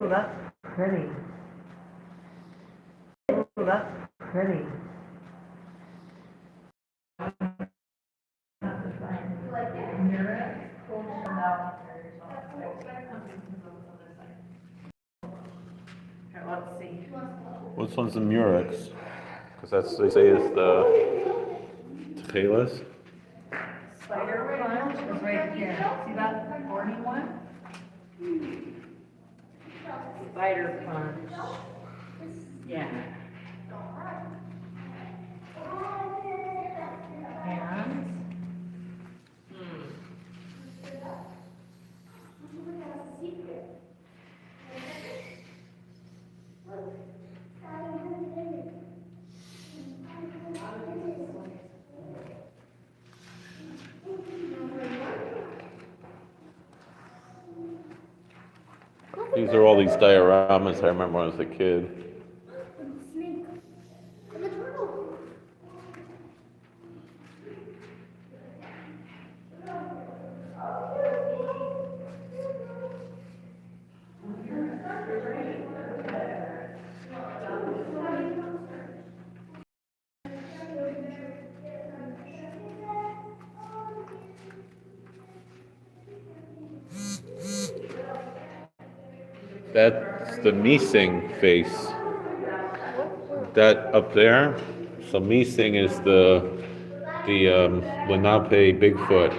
that's pretty. Oh, that's pretty. Let's see. Which one's the Murex? Because that's, they say, is the Tchelas. Spider punch is right here. See that horny one? Spider punch. Yeah. And These are all these dioramas I remember when I was a kid. That's the Meesing face. That up there. So Meesing is the Lenape Bigfoot.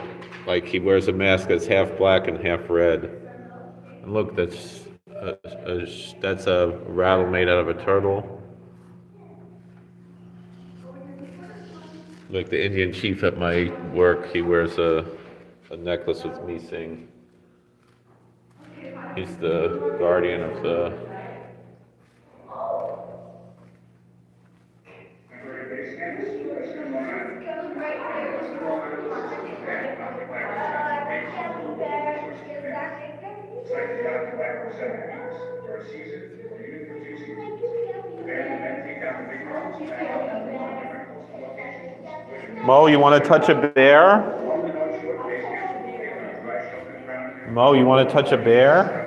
Like he wears a mask that's half black and half red. And look, that's a rattle made out of a turtle. Like the Indian chief at my work, he wears a necklace with Meesing. He's the guardian of the. Mo, you want to touch a bear? Mo, you want to touch a bear?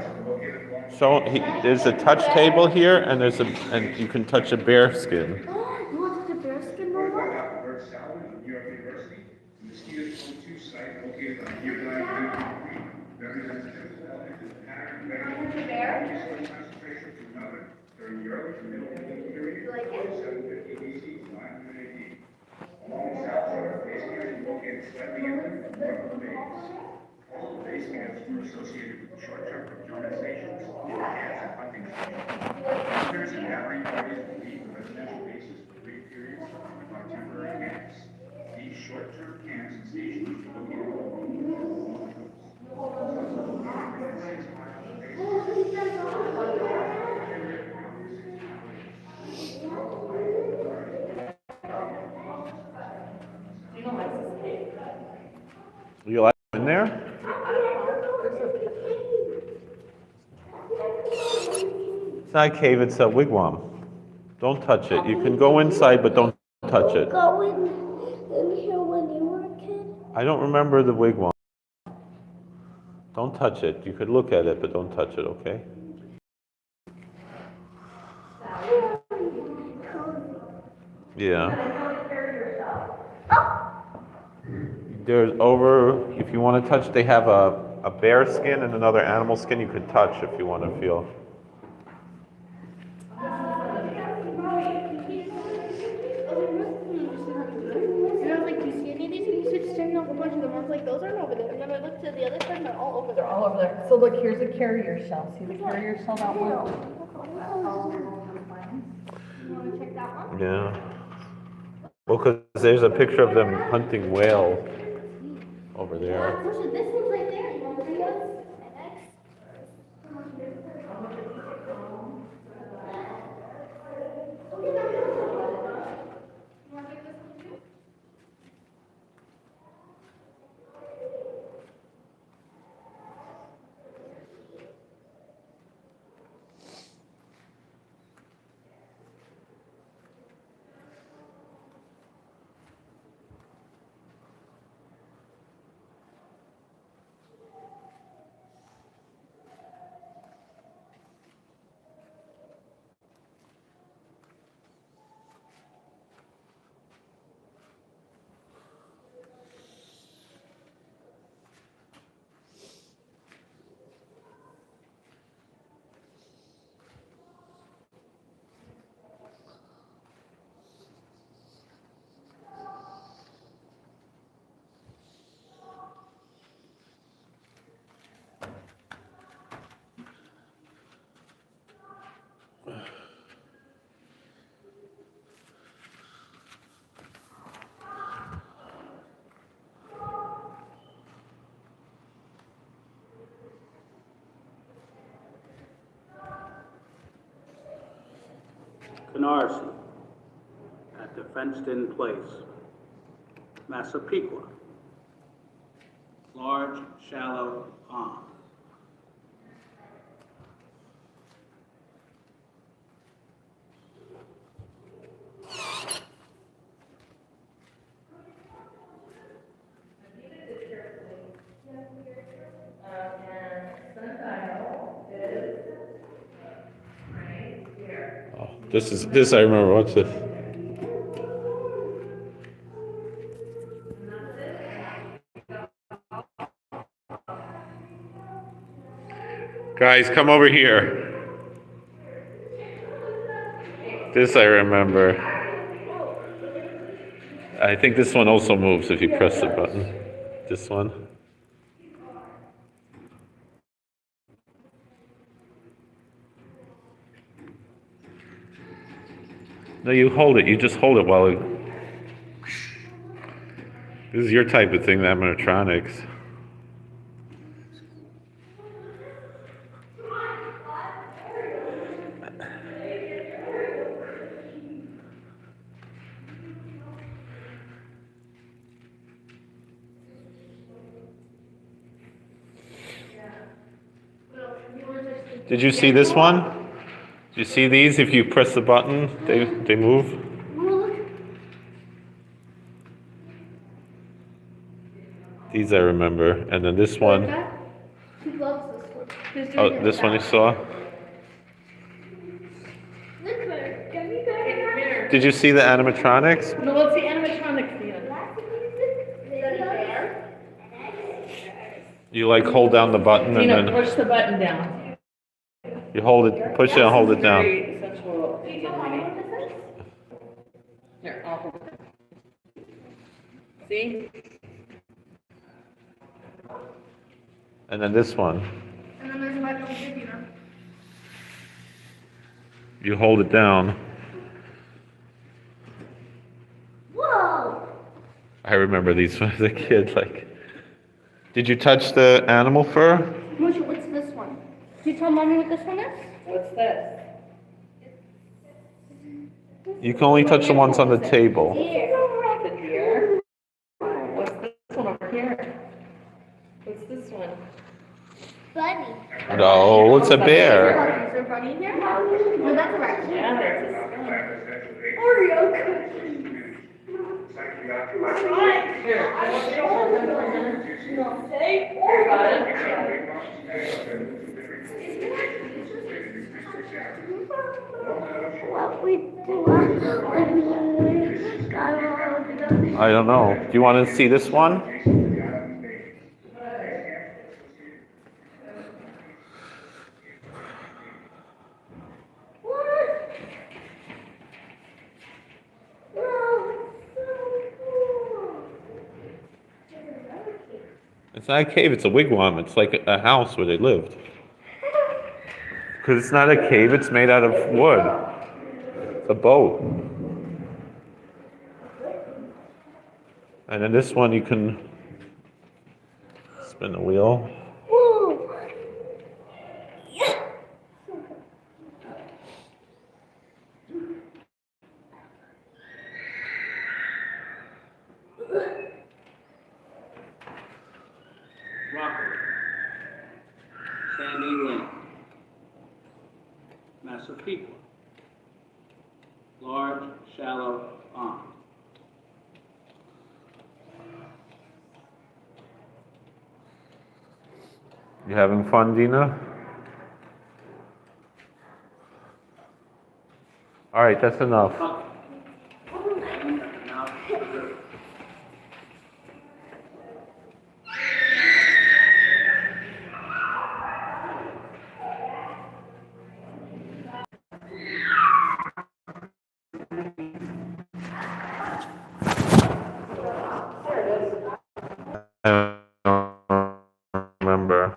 So there's a touch table here, and and you can touch a bear skin. Oh, you want to touch a bear skin, Mama? All base camps were associated with short-term organizations, camps and hunting stations. Hunters and gathering parties would leave the residential bases for brief periods on temporary camps. These short-term camps and stations were located along the You like in there? It's not a cave, it's a wigwam. Don't touch it. You can go inside, but don't touch it. Go in here when you were a kid? I don't remember the wigwam. Don't touch it. You could look at it, but don't touch it, okay? Yeah. There's if you want to touch, they have a bear skin and another animal skin you can touch if you want to feel. they're all over there. So look, here's a carrier shell. See the carrier shell, that one? You want to check that one? Yeah. Well, because there's a picture of them hunting whale over there. This one's right there. You want to see us? Canarsie, at the fenced-in place. Massapequa, large, shallow pond. Oh, this I remember. What's this? Guys, come over here. This I remember. I think this one also moves if you press the button. This one. No, you hold it. You just hold it while it... This is your type of thing, the animatronics. Did you see this one? Did you see these? If you press the button, they move. These I remember, and then this one. He loves this one. Oh, this one you saw. Look where, gummy bear. Did you see the animatronics? No, what's the animatronic theater? You like hold down the button and Dina, then push the button down. you hold it, push it and hold it down. Very sensual. Here, I'll hold it. See? And then this one, And then there's a button over here. you hold it down. Whoa! I remember these when I was a kid. Like, did you touch the animal fur? What's this one? Can you tell mommy what this one is? What's this? You can only touch the ones on the table. The deer. What's this one over here? What's this one? Bunny. No, it's a bear. Is there a bunny here? No, that's a rabbit. Yeah, that's a skunk. Oreo cookie. Here. What we do I don't know. Do you want to see this one? It's not a cave, it's a wigwam. It's like a house where they lived. Because it's not a cave, it's made out of wood. It's a boat. And then this one you can spin the wheel. Whoa. Rockaway, Sandy Lane, Massapequa, large, shallow pond. You having fun, Dina? All right, that's enough. Now, I don't remember.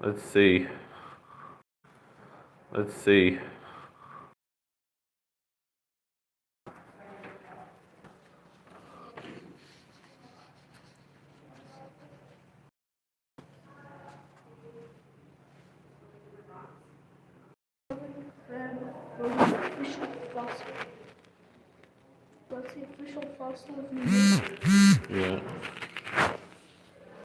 Let's see. Let's see. Official fossil. What's the official fossil of New York? Yeah.